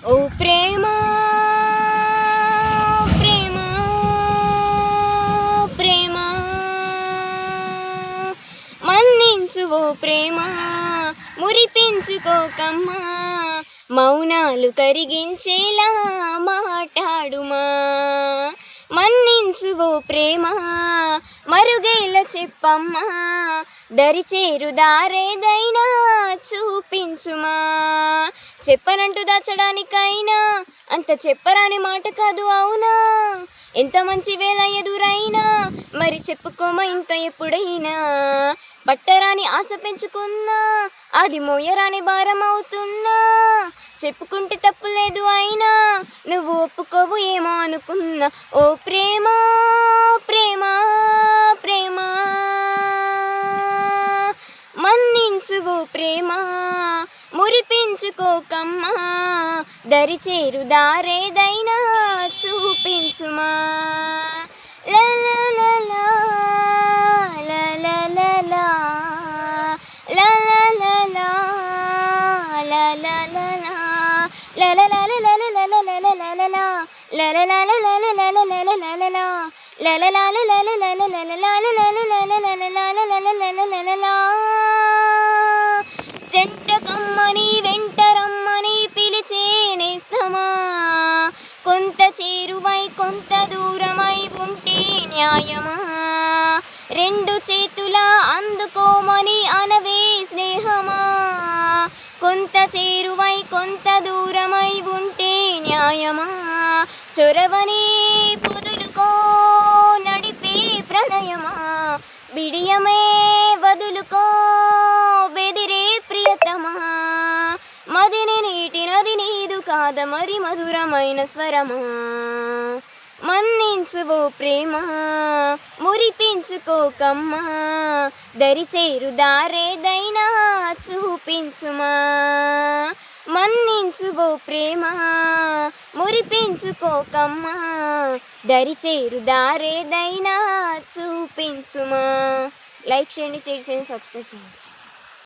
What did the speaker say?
ఓ ప్రేమ ప్రేమ ప్రేమ మన్నించు ఓ ప్రేమ మురిపించుకోకమ్మా మౌనాలు కరిగించేలా మాట్లాడుమా మన్నించు ఓ ప్రేమ మరుగేల చెప్పమ్మా దరిచేరు దారేదైనా చూపించుమా చెప్పనంటూ దాచడానికైనా అంత చెప్పరాని మాట కాదు అవునా ఎంత మంచి వేళ ఎదురైనా మరి చెప్పుకోమా ఇంత ఎప్పుడైనా పట్టరాని ఆశ పెంచుకున్నా అది మోయరాని భారం అవుతున్నా చెప్పుకుంటే తప్పులేదు అయినా నువ్వు ఒప్పుకోవు ఏమో అనుకున్నా ఓ ప్రేమ ప్రేమ ప్రేమ మన్నించు ఓ ప్రేమ మురిపించుకోకమ్మా దరిచేరు దారేదైనా చూపించుమా లలలలా లలలలా లలలలా లలలలా లలలలా జంట కమ్మని వెంటరమ్మని పిలిచే నేస్తమా కొంత చేరువై కొంత దూరమై ఉంటే న్యాయమా రెండు చేతులా అందుకోమని అనవే స్నేహమా కొంత చేరువై కొంత దూరమై ఉంటే న్యాయమా చొరవని పొదులుకో నడిపే ప్రణయమా బిడియమే వదులుకో బెదిరే ప్రియతమా మదిని నీటినది నీదు కాద మరి మధురమైన స్వరమా మన్నించు ఓ ప్రేమ మురిపించుకోకమ్మా దరిచేరు దారేదైనా చూపించుమా మన్నించు ఓ ప్రేమ మురిపించుకోకమ్మా దరిచేరు దారేదైనా చూపించుమా లైక్ చేయండి, షేర్ చేయండి, సబ్స్క్రైబ్ చేయండి.